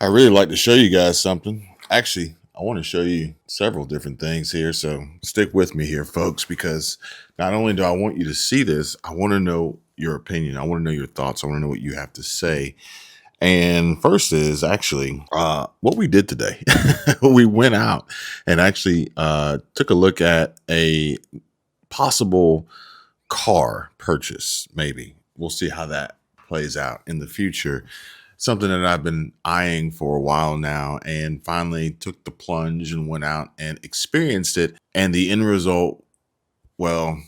I really like to show you guys something. Actually, I want to show you several different things here. So stick with me here, folks, because not only do I want you to see this, I want to know your opinion. I want to know your thoughts. I want to know what you have to say. And first is actually what we did today. We went out and actually took a look at a possible car purchase, maybe. We'll see how that plays out in the future. Something that I've been eyeing for a while now, and finally took the plunge and went out and experienced it. And the end result, well,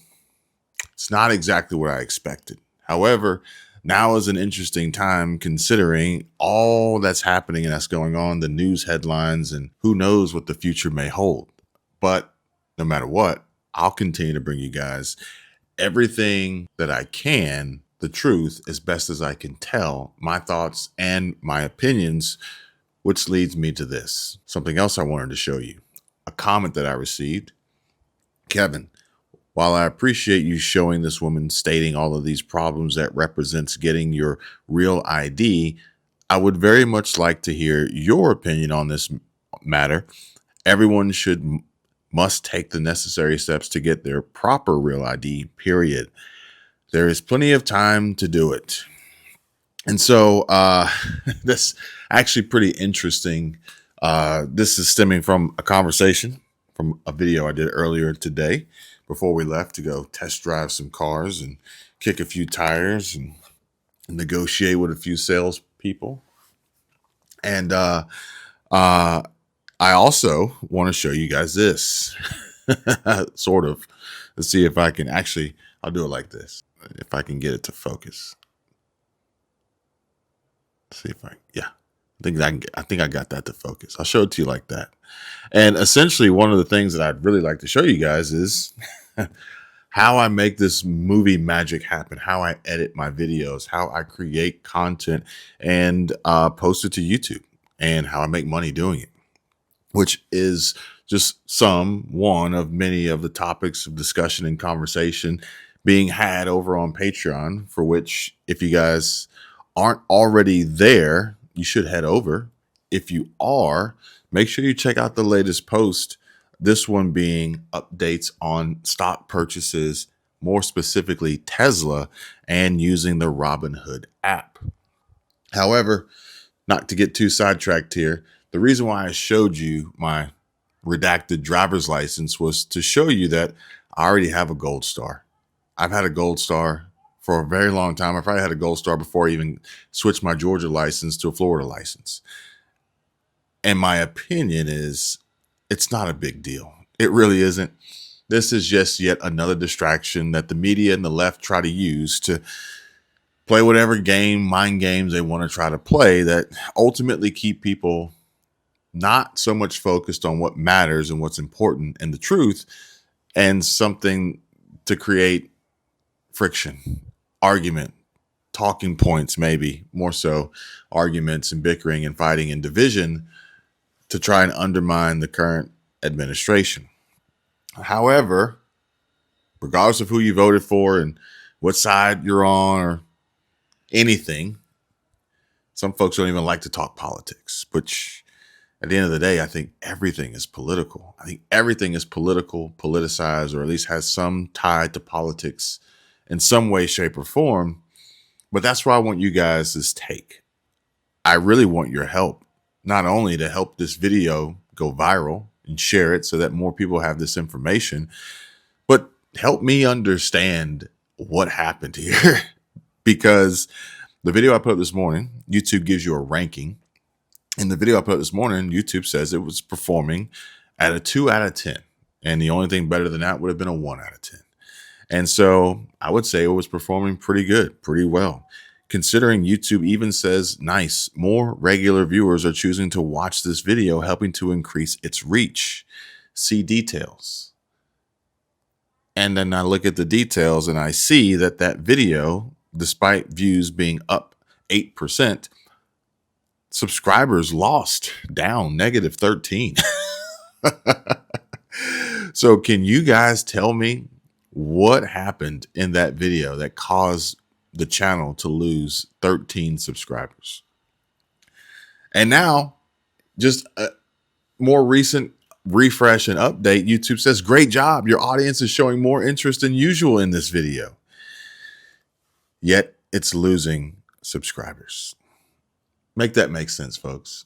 it's not exactly what I expected. However, now is an interesting time considering all that's happening and that's going on, the news headlines, and who knows what the future may hold. But no matter what, I'll continue to bring you guys everything that I can, the truth, as best as I can tell, my thoughts and my opinions, which leads me to this. Something else I wanted to show you. A comment that I received. Kevin, while I appreciate you showing this woman stating all of these problems that represents getting your real ID, I would very much like to hear your opinion on this matter. Everyone must take the necessary steps to get their proper real ID, period. There is plenty of time to do it. And so that's actually pretty interesting. This is stemming from a conversation from a video I did earlier today before we left to go test drive some cars and kick a few tires and negotiate with a few salespeople. And I also want to show you guys this. Sort of. Let's see if I can actually, I'll do it like this. If I can get it to focus. Let's see if I think I got that to focus. I'll show it to you like that. And essentially one of the things that I'd really like to show you guys is how I make this movie magic happen, how I edit my videos, how I create content and post it to YouTube, and how I make money doing it, which is just one of many of the topics of discussion and conversation being had over on Patreon, for which if you guys aren't already there, you should head over. If you are, make sure you check out the latest post. This one being updates on stock purchases, more specifically Tesla, and using the Robinhood app. However, not to get too sidetracked here, the reason why I showed you my redacted driver's license was to show you that I already have a gold star. I've had a gold star for a very long time. I probably had a gold star before I even switched my Georgia license to a Florida license. And my opinion is it's not a big deal. It really isn't. This is just yet another distraction that the media and the left try to use to play whatever mind games they want to try to play that ultimately keep people not so much focused on what matters and what's important and the truth, and something to create friction, argument, talking points, maybe more so arguments and bickering and fighting and division to try and undermine the current administration. However, regardless of who you voted for and what side you're on or anything, some folks don't even like to talk politics, which at the end of the day, I think everything is political. I think everything is political, politicized, or at least has some tie to politics in some way, shape, or form. But that's where I want you guys' take. I really want your help, not only to help this video go viral and share it so that more people have this information, but help me understand what happened here. Because the video I put up this morning, YouTube gives you a ranking. In the video I put up this morning, YouTube says it was performing at a 2 out of 10. And the only thing better than that would have been a 1 out of 10. And so I would say it was performing pretty good, pretty well. Considering YouTube even says, nice, more regular viewers are choosing to watch this video, helping to increase its reach. See details. And then I look at the details and I see that video, despite views being up 8%, subscribers lost, down -13. So can you guys tell me what happened in that video that caused the channel to lose 13 subscribers? And now, just a more recent refresh and update, YouTube says, great job. Your audience is showing more interest than usual in this video. Yet it's losing subscribers. Make that make sense, folks.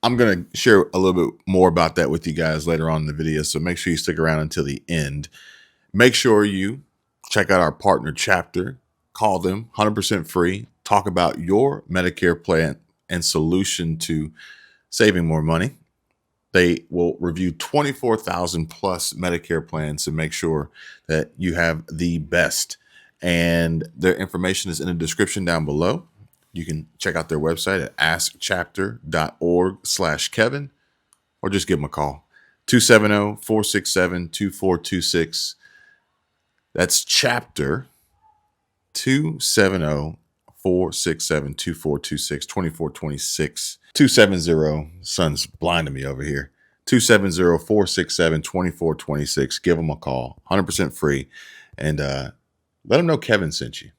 I'm going to share a little bit more about that with you guys later on in the video, so make sure you stick around until the end. Make sure you check out our partner chapter. Call them, 100% free. Talk about your Medicare plan and solution to saving more money. They will review 24,000 plus Medicare plans to make sure that you have the best. And their information is in the description down below. You can check out their website at askchapter.org/Kevin, or just give them a call. 270-467-2426. That's chapter 270-467-2426, 2426. 270, son's blinding me over here. 270-467-2426. Give them a call, 100% free, and let them know Kevin sent you.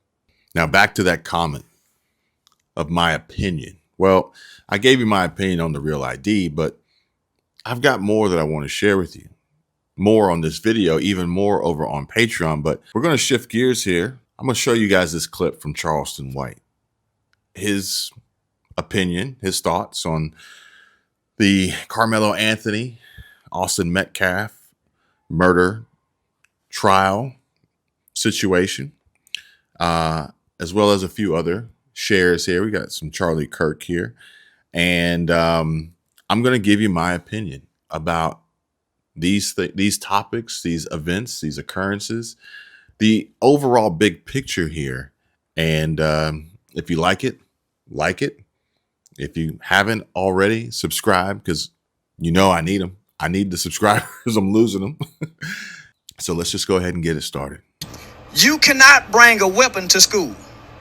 Now back to that comment of my opinion. Well, I gave you my opinion on the Real ID, but I've got more that I want to share with you. More on this video, even more over on Patreon, but we're going to shift gears here. I'm going to show you guys this clip from Charleston White. His opinion, his thoughts on the Carmelo Anthony, Austin Metcalf murder trial situation, as well as a few other shares here. We got some Charlie Kirk here. And I'm going to give you my opinion about these topics, these events, these occurrences, the overall big picture here. And if you like it, like it. If you haven't already, subscribe, because you know I need them. I need the subscribers. I'm losing them. So let's just go ahead and get it started. You cannot bring a weapon to school.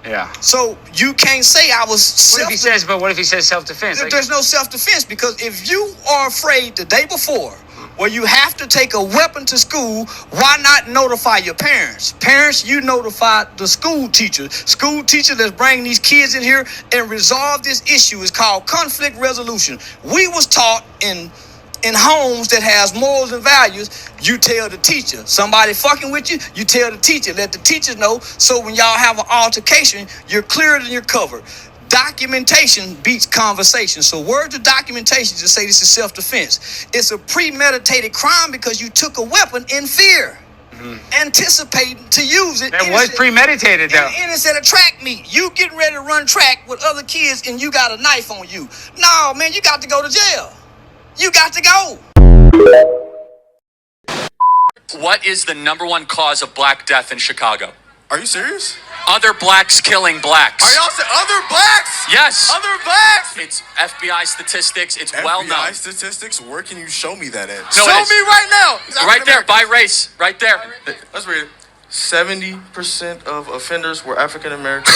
Yeah. So you can't say I was What if he says, but what if he says self-defense? There's no self-defense, because if you are afraid the day before, where you have to take a weapon to school, why not notify your parents? Parents, you notify the school teacher. School teacher that's bringing these kids in here and resolve this issue is called conflict resolution. We was taught in homes that has morals and values, you tell the teacher. Somebody fucking with you, you tell the teacher. Let the teacher know, so when y'all have an altercation, you're cleared and you're covered. Documentation beats conversation. So words of documentation to say this is self-defense. It's a premeditated crime because you took a weapon in fear, anticipating to use it. That was premeditated, though. And it's at a track meet. You getting ready to run track with other kids and you got a knife on you. No, man, you got to go to jail. You got to go. What is the #1 cause of black death in Chicago? Are you serious? Other blacks killing blacks. Are y'all saying other blacks? Yes. Other blacks? It's FBI statistics. It's FBI well known. statistics? Where can you show me that at? No, show me right now. Right there, by race. Right there. Let's read it. 70% of offenders were African American.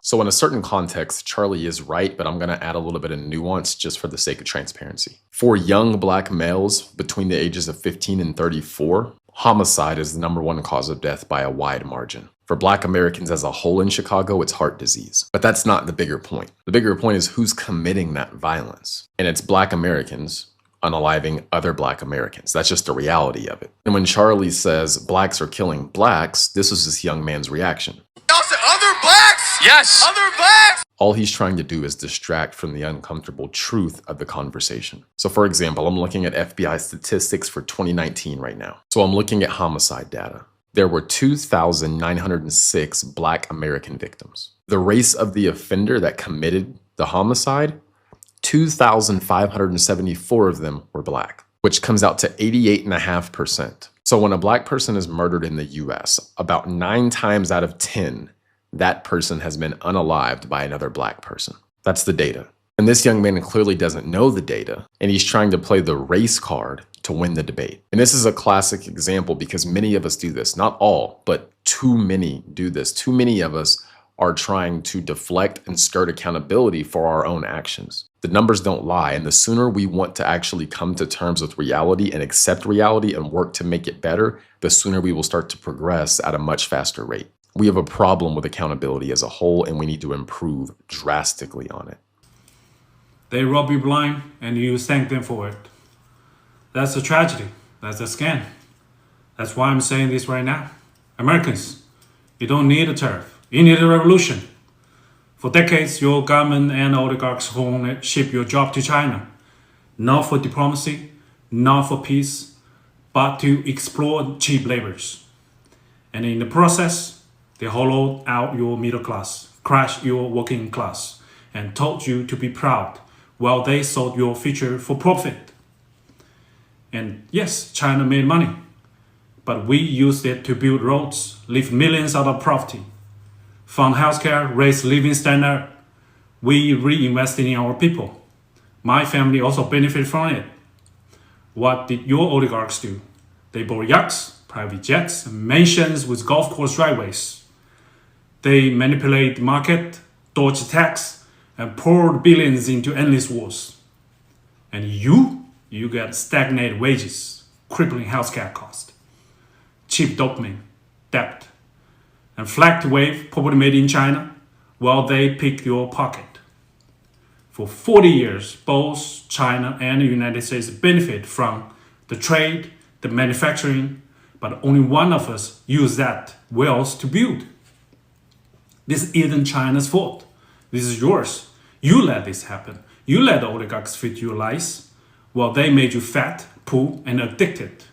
So in a certain context, Charlie is right, but I'm going to add a little bit of nuance just for the sake of transparency. For young black males between the ages of 15 and 34, homicide is the #1 cause of death by a wide margin. For black Americans as a whole in Chicago, it's heart disease. But that's not the bigger point. The bigger point is who's committing that violence. And it's black Americans unaliving other black Americans. That's just the reality of it. And when Charlie says blacks are killing blacks, this was this young man's reaction. Y'all said other blacks? Yes. Other blacks? All he's trying to do is distract from the uncomfortable truth of the conversation. So for example, I'm looking at FBI statistics for 2019 right now. So I'm looking at homicide data. There were 2,906 black American victims. The race of the offender that committed the homicide, 2,574 of them were black, which comes out to 88.5%. So when a black person is murdered in the US, about 9 times out of 10, that person has been unalived by another black person. That's the data. And this young man clearly doesn't know the data, and he's trying to play the race card to win the debate. And this is a classic example because many of us do this. Not all, but too many do this. Too many of us are trying to deflect and skirt accountability for our own actions. The numbers don't lie, and the sooner we want to actually come to terms with reality and accept reality and work to make it better, the sooner we will start to progress at a much faster rate. We have a problem with accountability as a whole, and we need to improve drastically on it. They rob you blind and you thank them for it. That's a tragedy. That's a scam. That's why I'm saying this right now. Americans, you don't need a tariff. You need a revolution. For decades, your government and oligarchs ship your job to China. Not for diplomacy, not for peace, but to exploit cheap labors. And in the process, they hollowed out your middle class, crushed your working class, and told you to be proud while they sold your future for profit. And yes, China made money, but we used it to build roads, lift millions out of poverty, fund healthcare, raise living standard. We reinvested in our people. My family also benefited from it. What did your oligarchs do? They bought yachts, private jets, mansions with golf course driveways. They manipulated the market, dodged tax, and poured billions into endless wars. And you get stagnated wages, crippling healthcare costs, cheap dopamine, debt, and flagged wave property made in China while they pick your pocket. For 40 years, both China and the United States benefit from the trade, the manufacturing, but only one of us use that wealth to build. This isn't China's fault. This is yours. You let this happen. You let the oligarchs feed you lies while they made you fat, poor, and addicted.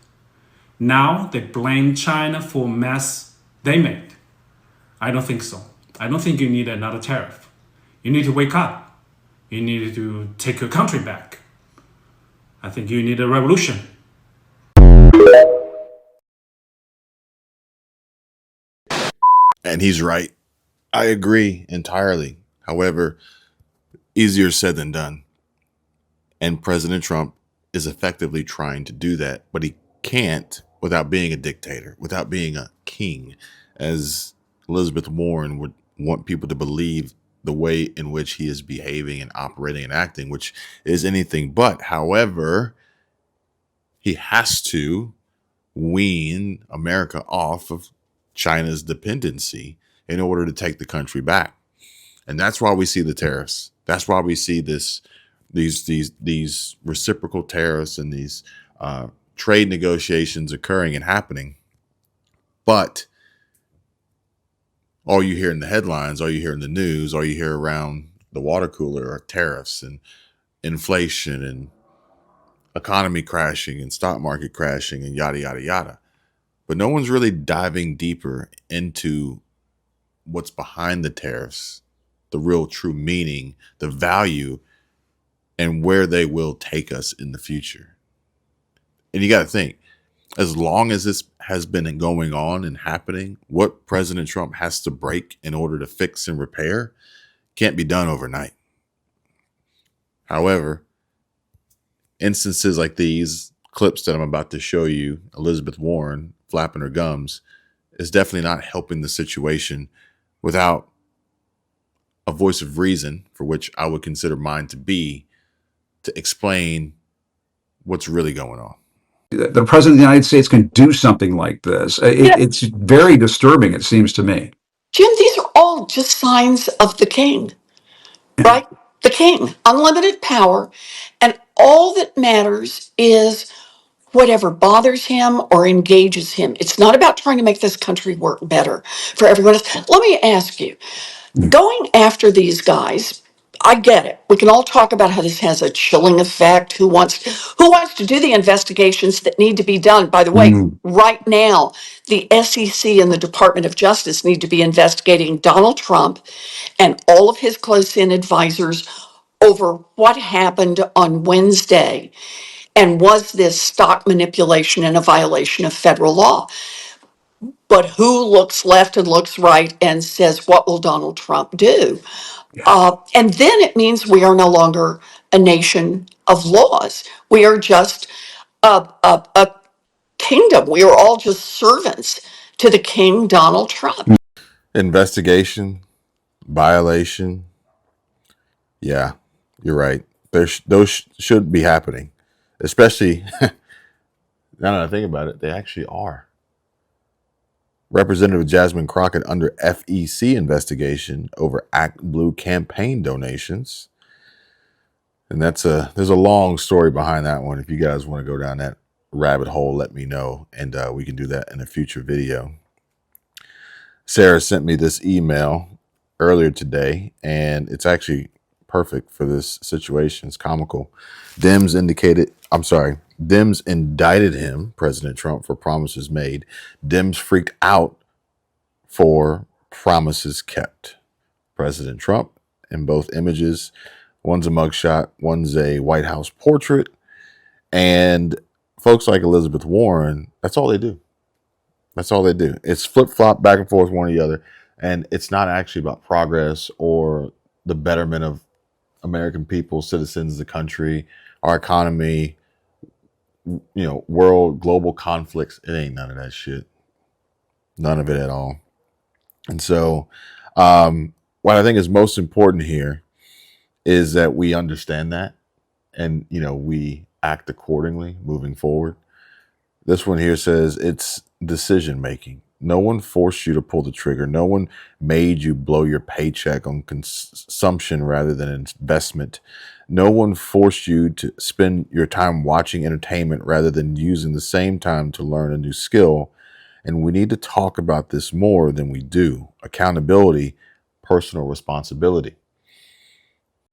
Now they blame China for mess they made. I don't think so. I don't think you need another tariff. You need to wake up. You need to take your country back. I think you need a revolution. And he's right. I agree entirely. However, easier said than done. And President Trump is effectively trying to do that, but he can't without being a dictator, without being a king, as Elizabeth Warren would want people to believe the way in which he is behaving and operating and acting, which is anything but. However, he has to wean America off of China's dependency in order to take the country back. And that's why we see the tariffs. That's why we see these reciprocal tariffs and these trade negotiations occurring and happening. But all you hear in the headlines, all you hear in the news, all you hear around the water cooler are tariffs and inflation and economy crashing and stock market crashing and yada, yada, yada. But no one's really diving deeper into what's behind the tariffs, the real true meaning, the value, and where they will take us in the future. And you got to think, as long as this has been going on and happening, what President Trump has to break in order to fix and repair can't be done overnight. However, instances like these, clips that I'm about to show you, Elizabeth Warren flapping her gums, is definitely not helping the situation without a voice of reason, for which I would consider mine to be, to explain what's really going on. The president of the United States can do something like this. It's very disturbing, it seems to me. Jim, these are all just signs of the king, right? The king, unlimited power, and all that matters is whatever bothers him or engages him. It's not about trying to make this country work better for everyone else. Let me ask you, going after these guys, I get it. We can all talk about how this has a chilling effect. Who wants to do the investigations that need to be done? By the way, right now, the SEC and the Department of Justice need to be investigating Donald Trump and all of his close-in advisors over what happened on Wednesday. And was this stock manipulation and a violation of federal law? But who looks left and looks right and says, what will Donald Trump do? And then it means we are no longer a nation of laws. We are just a kingdom. We are all just servants to the king, Donald Trump. Investigation, violation. Yeah, you're right. Those should be happening, especially now that I think about it, they actually are. Representative Jasmine Crockett under FEC investigation over Act Blue campaign donations. And there's a long story behind that one. If you guys want to go down that rabbit hole, let me know, and we can do that in a future video. Sarah sent me this email earlier today, and it's actually perfect for this situation. It's comical. Dems indicted him, President Trump, for promises made. Dems freaked out for promises kept. President Trump in both images. One's a mugshot, one's a White House portrait. And folks like Elizabeth Warren, that's all they do. That's all they do. It's flip-flop back and forth, one or the other. And it's not actually about progress or the betterment of American people, citizens, the country, our economy, world, global conflicts. It ain't none of that shit. None of it at all. And so what I think is most important here is that we understand that and, we act accordingly moving forward. This one here says it's decision making. No one forced you to pull the trigger. No one made you blow your paycheck on consumption rather than investment. No one forced you to spend your time watching entertainment rather than using the same time to learn a new skill. And we need to talk about this more than we do. Accountability, personal responsibility.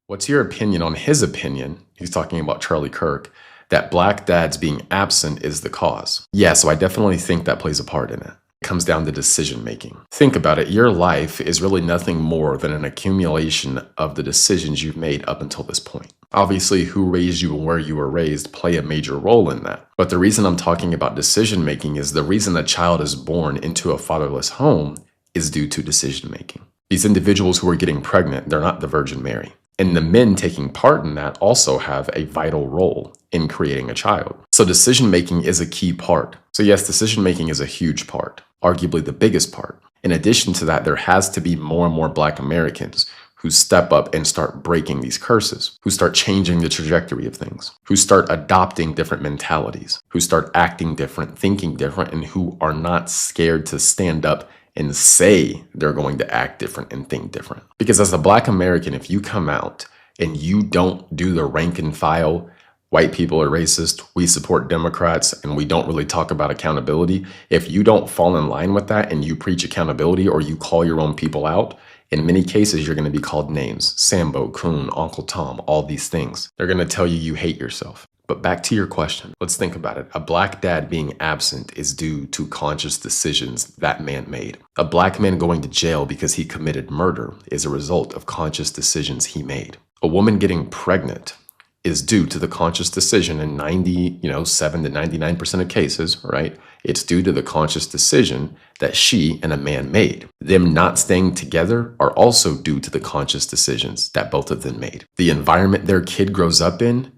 What's your opinion on his opinion? He's talking about Charlie Kirk, that black dads being absent is the cause. Yeah, so I definitely think that plays a part in it. It comes down to decision making. Think about it. Your life is really nothing more than an accumulation of the decisions you've made up until this point. Obviously, who raised you and where you were raised play a major role in that. But the reason I'm talking about decision making is the reason a child is born into a fatherless home is due to decision making. These individuals who are getting pregnant, they're not the Virgin Mary. And the men taking part in that also have a vital role in creating a child. So decision-making is a key part. So yes, decision-making is a huge part, arguably the biggest part. In addition to that, there has to be more and more Black Americans who step up and start breaking these curses, who start changing the trajectory of things, who start adopting different mentalities, who start acting different, thinking different, and who are not scared to stand up and say they're going to act different and think different. Because as a Black American, if you come out and you don't do the rank and file, white people are racist, we support Democrats, and we don't really talk about accountability, if you don't fall in line with that and you preach accountability or you call your own people out, in many cases, you're going to be called names. Sambo, Coon, Uncle Tom, all these things. They're going to tell you hate yourself. But back to your question, let's think about it. A Black dad being absent is due to conscious decisions that man made. A Black man going to jail because he committed murder is a result of conscious decisions he made. A woman getting pregnant is due to the conscious decision in 7 to 99% of cases, right? It's due to the conscious decision that she and a man made. Them not staying together are also due to the conscious decisions that both of them made. The environment their kid grows up in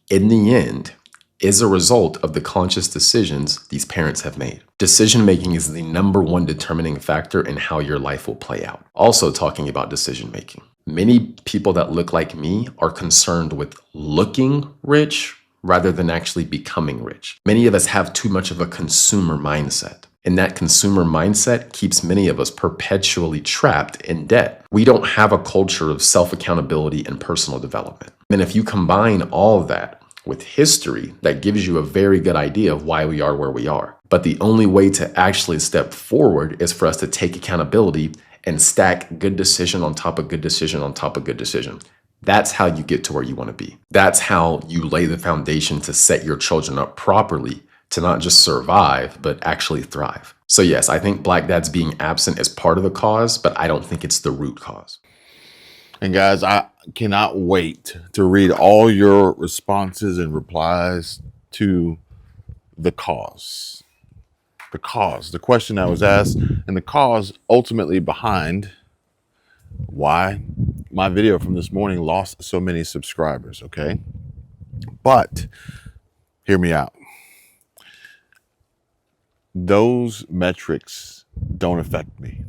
the end, is a result of the conscious decisions these parents have made. Decision-making is the #1 determining factor in how your life will play out. Also talking about decision-making. Many people that look like me are concerned with looking rich rather than actually becoming rich. Many of us have too much of a consumer mindset. And that consumer mindset keeps many of us perpetually trapped in debt. We don't have a culture of self-accountability and personal development. And if you combine all of that with history, that gives you a very good idea of why we are where we are. But the only way to actually step forward is for us to take accountability and stack good decision on top of good decision on top of good decision. That's how you get to where you want to be. That's how you lay the foundation to set your children up properly to not just survive, but actually thrive. So yes, I think Black dads being absent is part of the cause, but I don't think it's the root cause. And guys, I cannot wait to read all your responses and replies to the cause. The question that was asked, and the cause ultimately behind why my video from this morning lost so many subscribers, okay? But hear me out. Those metrics don't affect me.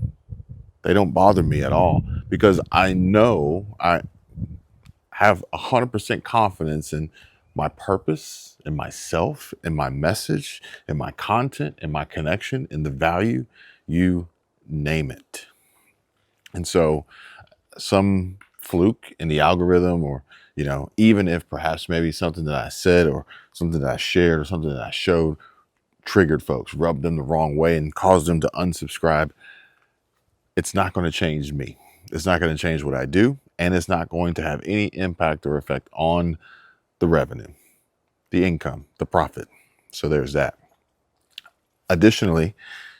They don't bother me at all because I know I have 100% confidence in my purpose, in myself, in my message, in my content, in my connection, in the value you name it. And so some fluke in the algorithm, or, you know, even if perhaps maybe something that I said or something that I shared or something that I showed triggered folks, rubbed them the wrong way and caused them to unsubscribe, it's not going to change me. It's not going to change what I do, and it's not going to have any impact or effect on the revenue, the income, the profit. So there's that. Additionally,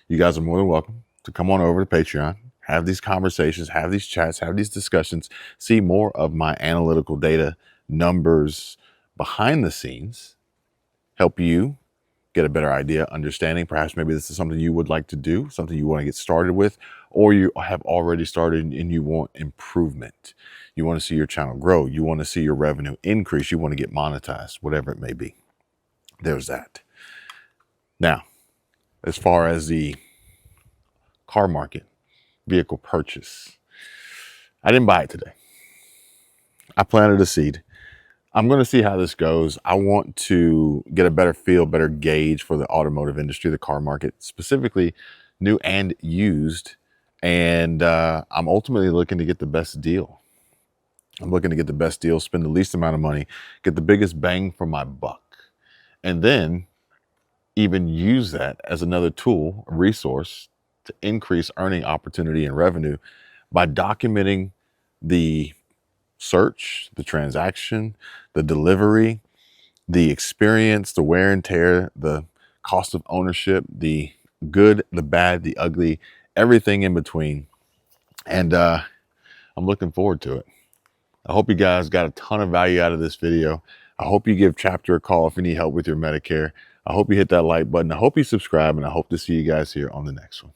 you guys are more than welcome to come on over to Patreon, have these conversations, have these chats, have these discussions, see more of my analytical data, numbers behind the scenes, help you get a better idea, understanding. Perhaps maybe this is something you would like to do, something you want to get started with, or you have already started and you want improvement. You want to see your channel grow. You want to see your revenue increase. You want to get monetized, whatever it may be. There's that. Now, as far as the car market, vehicle purchase, I didn't buy it today. I planted a seed. I'm going to see how this goes. I want to get a better feel, better gauge for the automotive industry, the car market, specifically new and used. And I'm ultimately looking to get the best deal. I'm looking to get the best deal, spend the least amount of money, get the biggest bang for my buck, and then even use that as another tool, a resource to increase earning opportunity and revenue by documenting the search, the transaction, the delivery, the experience, the wear and tear, the cost of ownership, the good, the bad, the ugly, everything in between. And I'm looking forward to it. I hope you guys got a ton of value out of this video. I hope you give Chapter a call if you need help with your Medicare. I hope you hit that like button. I hope you subscribe, and I hope to see you guys here on the next one.